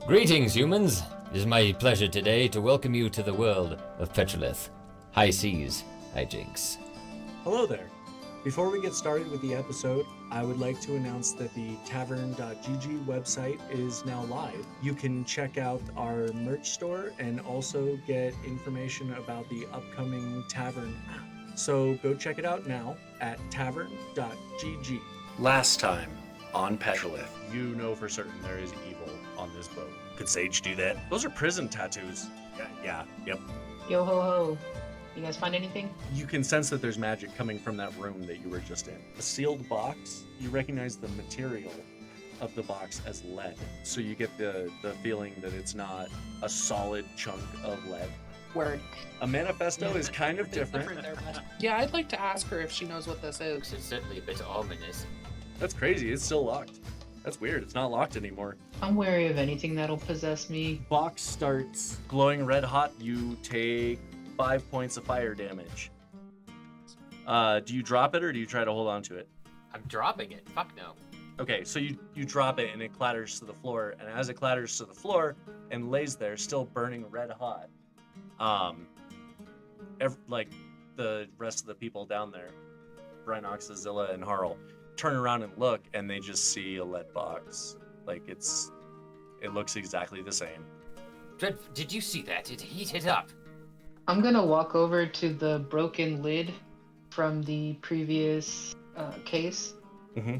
Greetings, humans. It is my pleasure today to welcome you to the world of Petrolith. High seas, Hijinks. Hello there. Before we get started with the episode, I would like to announce that the Tavern.gg website is now live. You can check out our merch store and also get information about the upcoming Tavern app. So go check it out now at Tavern.gg. Last time on Petrolith, you know for certain there is evil on this boat. Could Sage do that? Those are prison tattoos. Yep. Yo ho ho. You guys find anything? You can sense that there's magic coming from that room that you were just in. A sealed box, you recognize the material of the box as lead. So you get the feeling that it's not a solid chunk of lead. Word. A manifesto is kind of different. Yeah, I'd like to ask her if she knows what this is. It's certainly a bit ominous. That's crazy, it's still locked. That's weird, it's not locked anymore. I'm wary of anything that'll possess me. Box starts glowing red hot, you take 5 points of fire damage. Do you drop it or do you try to hold on to it? I'm dropping it. Fuck no. Okay, so you drop it and it clatters to the floor, and as it clatters to the floor and lays there, still burning red hot, like the rest of the people down there, Brynox, Azilla, and Harl, turn around and look, and they just see a lead box. Like it looks exactly the same. Dread, did you see that? It heated up. I'm gonna walk over to the broken lid from the previous case. Mm-hmm.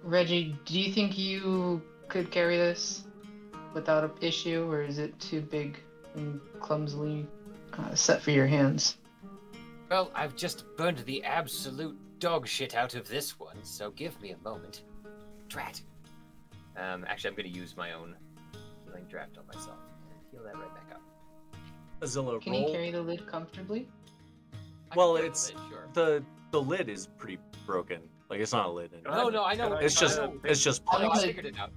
Reggie, do you think you could carry this without an issue, or is it too big and clumsily set for your hands? Well, I've just burned the absolute dog shit out of this one, so give me a moment. Drat. Actually, I'm going to use my own healing draft on myself and heal that right back up. Azilla, Can you carry the lid comfortably? Well, I can it's carry the lid, sure. the lid is pretty broken. Like it's not a lid anymore. No, I know. It's just I plates. figured it out.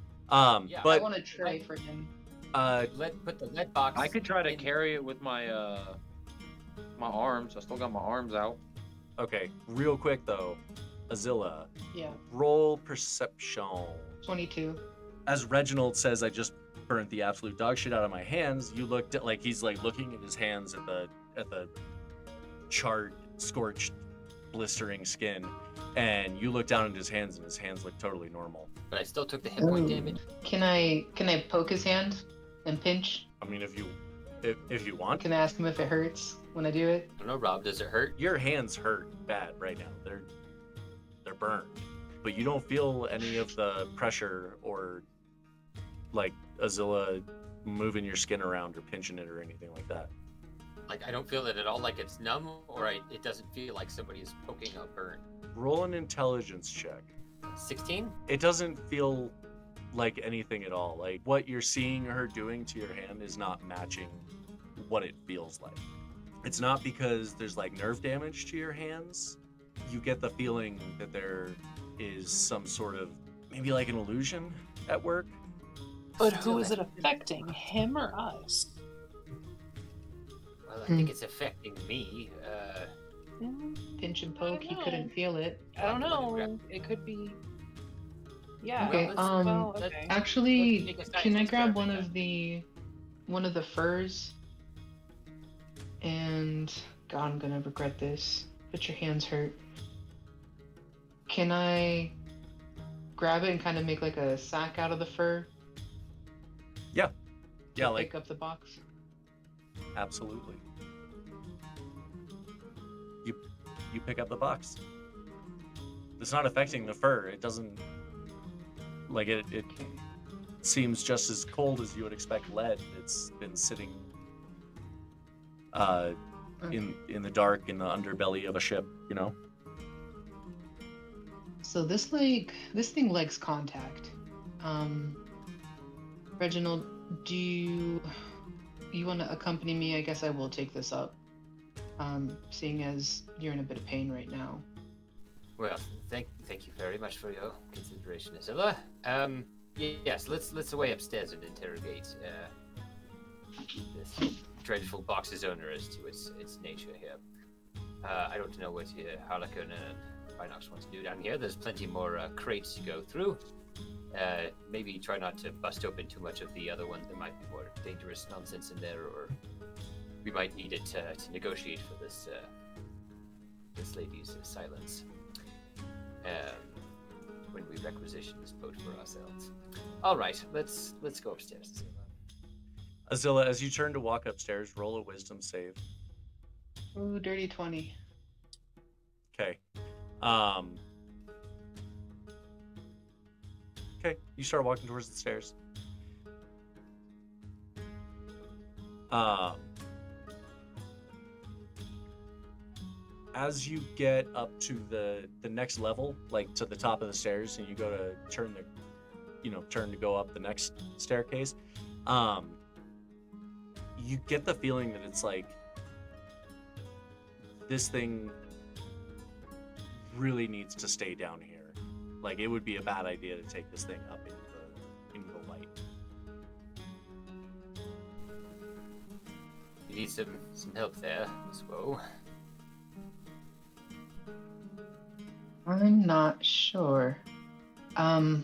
Yeah, But I want a tray for him. Put the lead box. I could try to carry it with my my arms. I still got my arms out. okay, real quick though, Azilla, Yeah, roll perception. 22. As Reginald says, I just burnt the absolute dog shit out of my hands. You looked at like he's like looking at his hands at the charred, scorched, blistering skin, and you look down at his hands and his hands look totally normal. But I still took the hit point Ooh. damage. Can I poke his hand and pinch? I mean, if you want, Can I ask him if it hurts when I do it? I don't know, Rob, does it hurt? your hands hurt bad right now. They're burned, but you don't feel any of the pressure or like Azilla moving your skin around or pinching it or anything like that. Like, I don't feel it at all, like it's numb, or it doesn't feel like somebody is poking a burn. Roll an intelligence check. 16? It doesn't feel like anything at all. Like what you're seeing her doing to your hand is not matching what it feels like. It's not because there's like nerve damage to your hands. You get the feeling that there is some sort of maybe like an illusion at work. But who is it affecting, him or us? Well, I think it's affecting me. Pinch and poke, he know. couldn't feel it. I don't know. It could be. Yeah. Okay, okay. Actually, Make a science can I grab experiment one of the furs? And God, I'm gonna regret this. But your hands hurt. Can I grab it and kind of make like a sack out of the fur? Yeah, to like pick up the box. absolutely. You pick up the box. It's not affecting the fur. It doesn't like it seems just as cold as you would expect lead. It's been sitting in the dark in the underbelly of a ship, you know? So this thing likes contact. Reginald, do you want to accompany me? I guess I will take this up. Seeing as you're in a bit of pain right now. Well, thank you very much for your consideration, Azilla. Yes, let's away upstairs and interrogate this dreadful box's owner as to its nature here. I don't know what Harlequin and Binox want to do down here. There's plenty more crates to go through. Maybe try not to bust open too much of the other one. There might be more dangerous nonsense in there, or we might need it to negotiate for this lady's silence when we requisition this boat for ourselves. All right, let's go upstairs. Azilla, as you turn to walk upstairs, roll a wisdom save. Ooh, dirty 20. Okay. Okay, you start walking towards the stairs. As you get up to the next level, like to the top of the stairs, and you go to turn to go up the next staircase, you get the feeling that it's like this thing really needs to stay down here. Like, it would be a bad idea to take this thing up into the light. You need some help there, Miss Woe. I'm not sure. I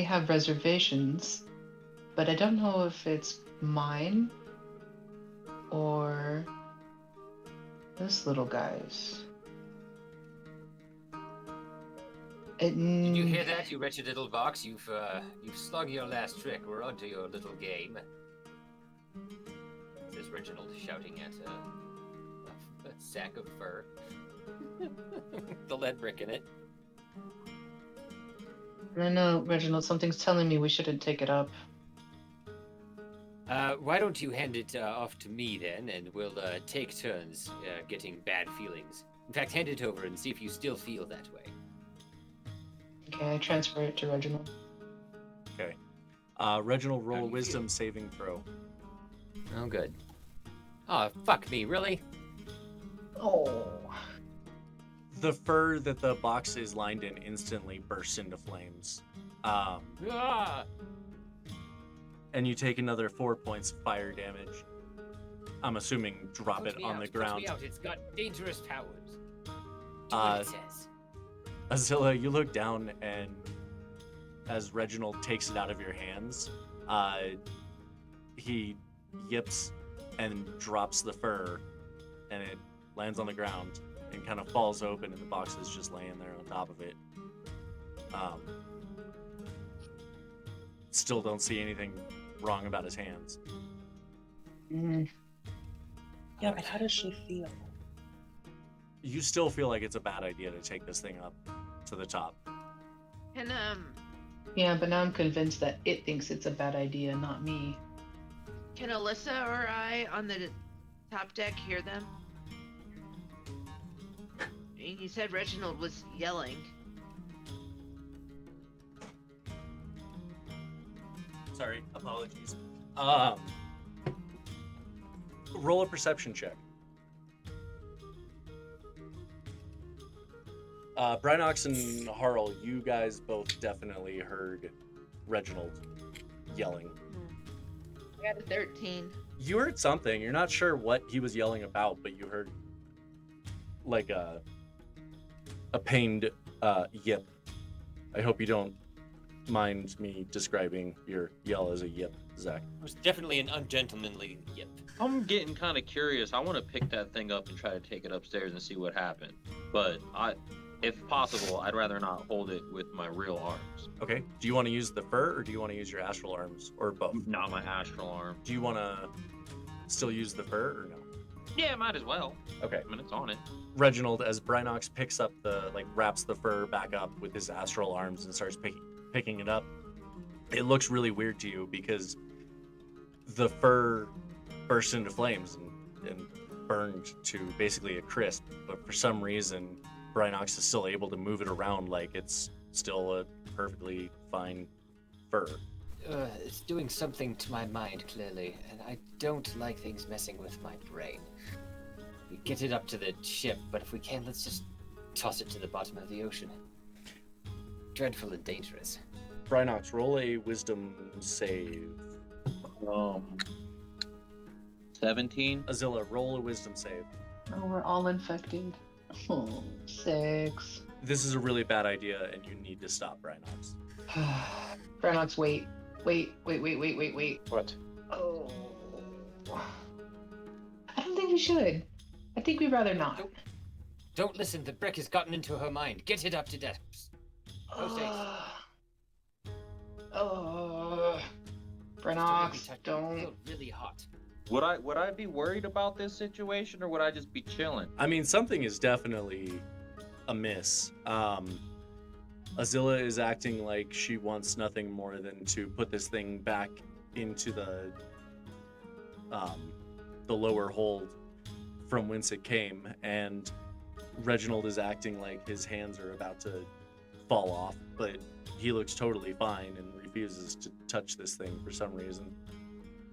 have reservations, but I don't know if it's mine or this little guy's. Did you hear that, you wretched little box? You've slung your last trick. We're onto your little game. Says Reginald, shouting at a sack of fur. The lead brick in it. I know, Reginald, something's telling me we shouldn't take it up. Why don't you hand it off to me then, and we'll take turns getting bad feelings. In fact, hand it over and see if you still feel that way. Okay, I transfer it to Reginald. Okay. Reginald, roll a wisdom saving throw. Oh, good. Oh, fuck me, really? Oh. The fur that the box is lined in instantly bursts into flames. And you take another 4 points of fire damage. I'm assuming drop it on the ground. Put me out. It's got dangerous powers. Do what it says. Azilla, you look down, and as Reginald takes it out of your hands, he yips and drops the fur, and it lands on the ground and kind of falls open, and the box is just laying there on top of it. Still don't see anything wrong about his hands. Yeah, but how does she feel? You still feel like it's a bad idea to take this thing up to the top. And Yeah, but now I'm convinced that it thinks it's a bad idea, not me. can Alyssa or I on the top deck hear them? And you said Reginald was yelling. Sorry, apologies. Roll a perception check. Brynox and Harl, you guys both definitely heard Reginald yelling. I got a 13. You heard something. You're not sure what he was yelling about, but you heard like a pained yip. I hope you don't mind me describing your yell as a yip, Zach. It was definitely an ungentlemanly yip. I'm getting kind of curious. I want to pick that thing up and try to take it upstairs and see what happened. But if possible, I'd rather not hold it with my real arms. Okay. Do you want to use the fur, or do you want to use your astral arms, or both? Not my astral arm. Do you want to still use the fur, or no? Yeah, might as well. Okay. I mean, it's on it. Reginald, as Brynox picks up wraps the fur back up with his astral arms and starts picking it up, it looks really weird to you because the fur burst into flames and burned to basically a crisp, but for some reason Brynox is still able to move it around like it's still a perfectly fine fur. It's doing something to my mind, clearly, and I don't like things messing with my brain. We get it up to the ship, but if we can, let's just toss it to the bottom of the ocean. Dreadful and dangerous. Brynox, roll a wisdom save. 17. Azilla, roll a wisdom save. Oh, we're all infected. Oh, 6. this is a really bad idea, and you need to stop Brinox. Branox, wait. Wait. What? Oh. I don't think we should. I think we'd rather not. Don't listen, the brick has gotten into her mind. Get it up to depths. Go safe. Branox, don't. Feel really hot. Would I be worried about this situation, or would I just be chilling? I mean, something is definitely amiss. Azilla is acting like she wants nothing more than to put this thing back into the lower hold from whence it came, and Reginald is acting like his hands are about to fall off, but he looks totally fine and refuses to touch this thing for some reason.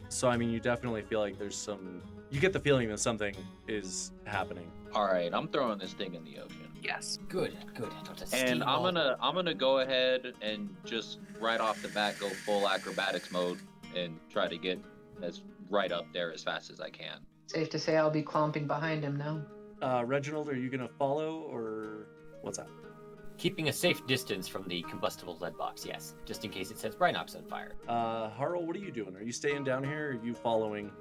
So, I mean, you definitely feel like you get the feeling that something is happening. All right, I'm throwing this thing in the ocean. Yes. Good. Not to And steam I'm gonna go ahead and just right off the bat go full acrobatics mode and try to get as right up there as fast as I can. Safe to say I'll be clomping behind him now. Reginald, are you gonna follow, or what's that? Keeping a safe distance from the combustible lead box, yes. Just in case it sets Brinox on fire. Harl, what are you doing? Are you staying down here, or are you following?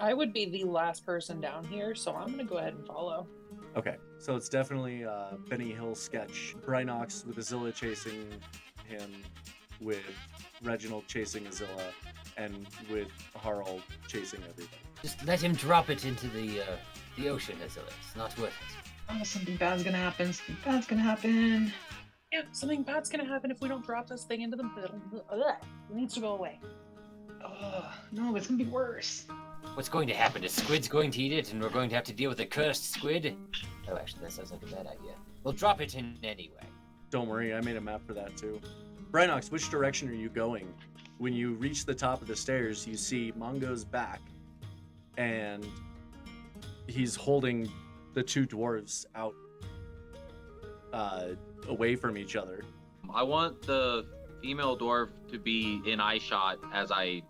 I would be the last person down here, so I'm gonna go ahead and follow. Okay, so it's definitely Benny Hill sketch. Brinox with Azilla chasing him, with Reginald chasing Azilla, and with Harl chasing everybody. Just let him drop it into the ocean, Azilla. It's not worth it. Oh, something bad's gonna happen. Something bad's gonna happen. Yeah, something bad's gonna happen if we don't drop this thing into the middle. Ugh, it needs to go away. No, it's gonna be worse. What's going to happen is Squid's going to eat it, and we're going to have to deal with the cursed squid. Oh, actually, that sounds like a bad idea. We'll drop it in anyway. Don't worry, I made a map for that too. Brinox, which direction are you going? When you reach the top of the stairs, you see Mongo's back, and he's holding the two dwarves out away from each other. I want the female dwarf to be in eye shot as I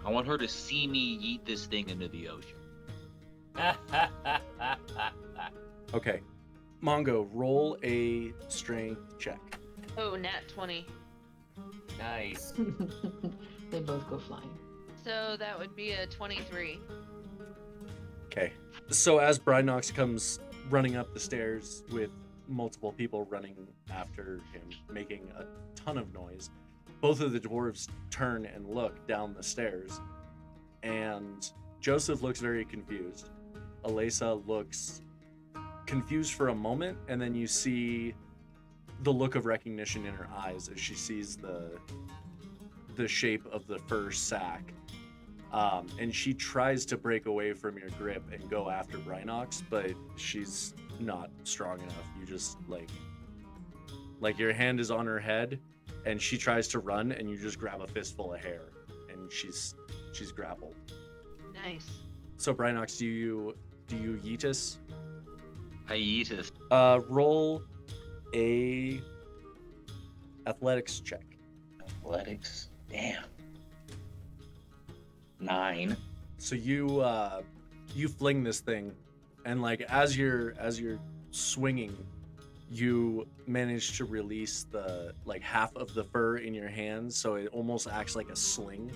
want her to see me yeet this thing into the ocean. Okay. Mongo, roll a strength check. Oh, nat 20. Nice. They both go flying. So that would be a 23. Okay. So as Brinox comes running up the stairs with multiple people running after him, making a ton of noise, both of the dwarves turn and look down the stairs, and Joseph looks very confused. Alesa looks confused for a moment, and then you see the look of recognition in her eyes as she sees the shape of the fur sack. And she tries to break away from your grip and go after Brinox, but she's not strong enough. You just like your hand is on her head, and she tries to run, and you just grab a fistful of hair, and she's grappled. Nice. So Brinox, do you yeetus? I yeet it. Roll a athletics check. Athletics. Damn. 9. So you fling this thing, and like as you're swinging, you manage to release the like half of the fur in your hands, so it almost acts like a sling.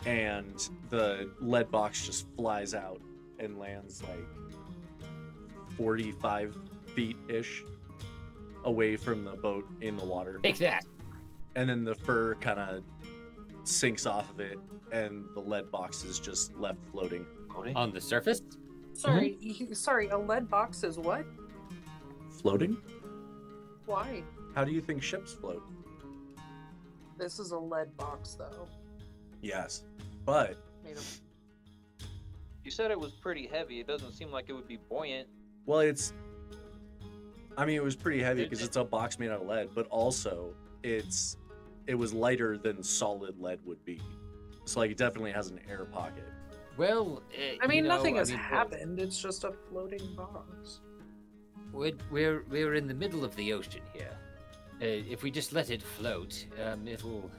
And the lead box just flies out and lands like 45 feet ish away from the boat in the water. Take that. And then the fur kind of sinks off of it, and the lead box is just left floating. On the surface? Sorry, sorry, a lead box is what? Floating? Why? How do you think ships float? This is a lead box, though. Yes, but Made of... You said it was pretty heavy. It doesn't seem like it would be buoyant. well, it was pretty heavy because it's a box made out of lead, but also it was lighter than solid lead would be. So like it definitely has an air pocket. Well, I mean, nothing has happened. It's just a floating box. We're in the middle of the ocean here. If we just let it float, it'll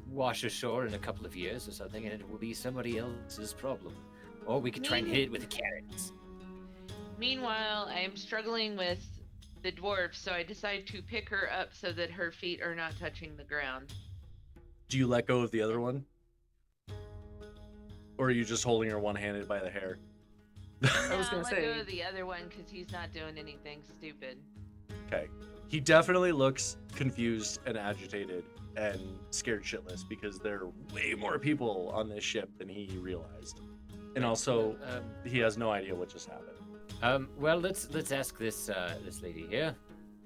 wash ashore in a couple of years or something, and it will be somebody else's problem. Or we could try and hit it with carrots. Meanwhile, I am struggling with the dwarf, so I decide to pick her up so that her feet are not touching the ground. Do you let go of the other one? Or are you just holding her one-handed by the hair? I was gonna let go say- of the other one because he's not doing anything stupid. Okay. He definitely looks confused and agitated and scared shitless because there are way more people on this ship than he realized. And also, he has no idea what just happened. Well, let's ask this lady here.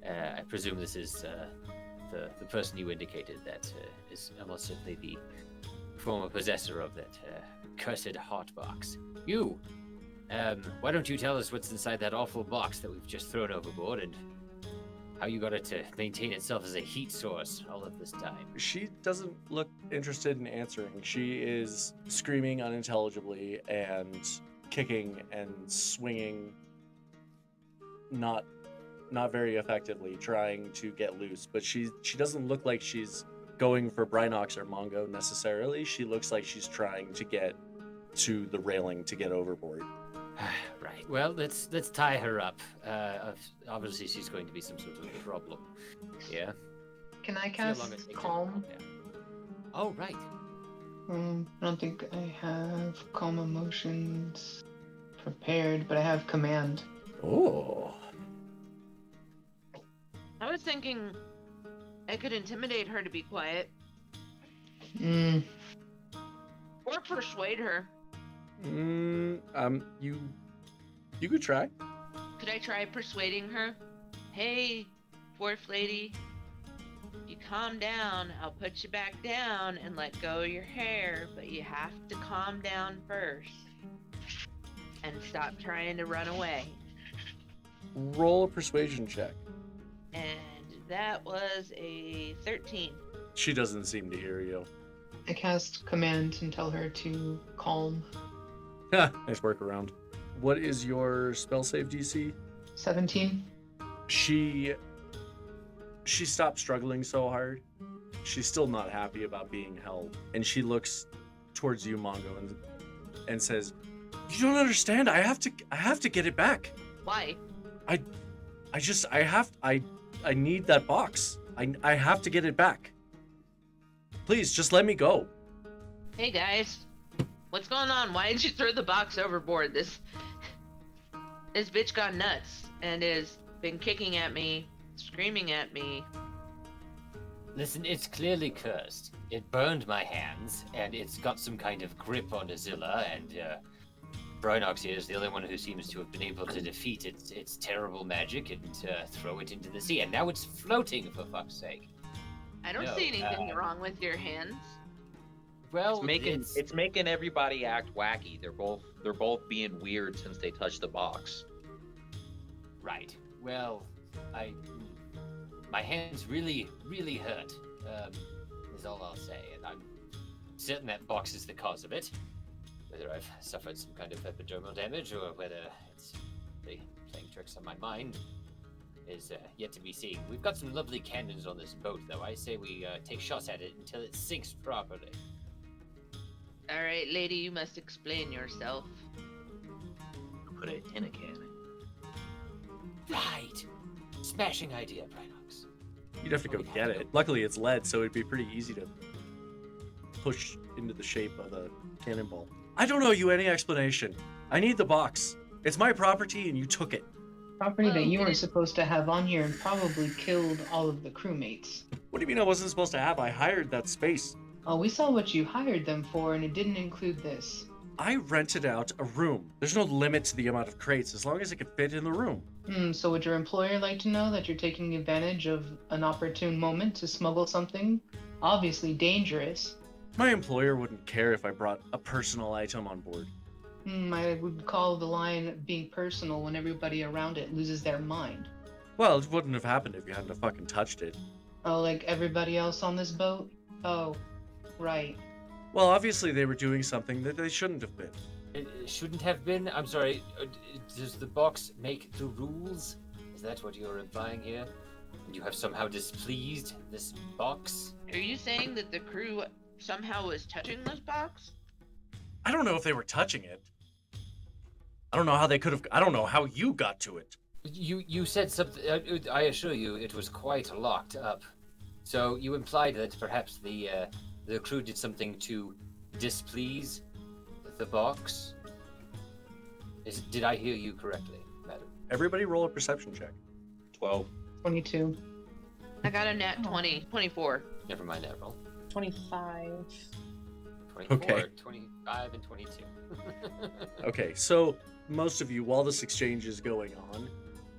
I presume this is the person you indicated that is almost certainly the former possessor of that cursed hot box. You, why don't you tell us what's inside that awful box that we've just thrown overboard and how you got it to maintain itself as a heat source all of this time? She doesn't look interested in answering. She is screaming unintelligibly and kicking and swinging not very effectively, trying to get loose. But she doesn't look like she's going for Brinox or Mongo necessarily. She looks like she's trying to get to the railing to get overboard. Right. Well, let's tie her up. Obviously, she's going to be some sort of problem. Yeah. Can I See how long cast it takes her to calm? down. Oh, right. I don't think I have calm emotions prepared, but I have command. Oh. I was thinking I could intimidate her to be quiet. Or persuade her. You could try. Could I try persuading her? Hey, dwarf lady, if you calm down, I'll put you back down and let go of your hair, but you have to calm down first. And stop trying to run away. Roll a persuasion check. And that was a 13. She doesn't seem to hear you. I cast command and tell her to calm. Nice workaround. What is your spell save DC? 17. She stopped struggling so hard. She's still not happy about being held, and she looks towards you, Mongo, and says, "You don't understand. I have to get it back. Why? I need that box. I have to get it back. Please, just let me go." Hey guys, what's going on? Why did you throw the box overboard? This bitch got nuts and has been kicking at me, screaming at me. Listen, it's clearly cursed. It burned my hands, and it's got some kind of grip on Azilla, and Brinox here is the only one who seems to have been able to defeat its terrible magic and throw it into the sea, and now it's floating, for fuck's sake. I don't see anything wrong with your hands. Well, It's making everybody act wacky. They're both being weird since they touched the box. Right. Well, my hands really, really hurt, is all I'll say, and I'm certain that box is the cause of it. Whether I've suffered some kind of epidermal damage or whether it's playing tricks on my mind is yet to be seen. We've got some lovely cannons on this boat, though. I say we take shots at it until it sinks properly. All right, lady, you must explain yourself. Put it in a cannon. Right. Smashing idea, Brinox. You'd have to go get it. Luckily, it's lead, so it'd be pretty easy to push into the shape of a cannonball. I don't owe you any explanation. I need the box. It's my property, and you took it. Property that Well, you it weren't is- supposed to have on here and probably killed all of the crewmates. What do you mean I wasn't supposed to have? I hired that space. Oh, we saw what you hired them for, and it didn't include this. I rented out a room. There's no limit to the amount of crates, as long as it can fit in the room. So would your employer like to know that you're taking advantage of an opportune moment to smuggle something obviously dangerous? My employer wouldn't care if I brought a personal item on board. I would call the line being personal when everybody around it loses their mind. Well, it wouldn't have happened if you hadn't have fucking touched it. Oh, like everybody else on this boat? Oh, right. Well, obviously they were doing something that they shouldn't have been. It shouldn't have been. I'm sorry. Does the box make the rules? Is that what you're implying here? And you have somehow displeased this box? Are you saying that the crew somehow was touching this box? I don't know if they were touching it. I don't know how they could have. I don't know how you got to it. You said something. I assure you, it was quite locked up. So you implied that perhaps the crew did something to displease the box. Did I hear you correctly, madam? Everybody roll a perception check. 12. 22. I got a nat 20, 24. Never mind that roll. 25. 24, Okay. 25, and 22. Okay, so most of you, while this exchange is going on,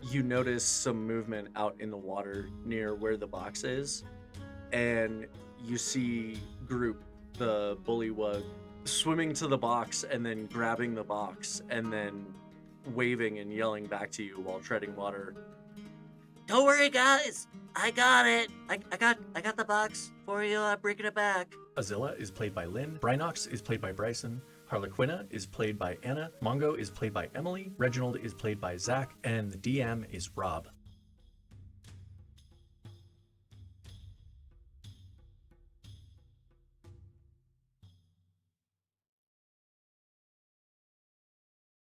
you notice some movement out in the water near where the box is, and you see Group, the bullywug, swimming to the box and then grabbing the box and then waving and yelling back to you while treading water. Don't worry, guys. I got it. I got the box for you. I'm bringing it back. Azilla is played by Lynn. Brynox is played by Bryson. Harlequina is played by Anna. Mongo is played by Emily. Reginald is played by Zach. And the DM is Rob.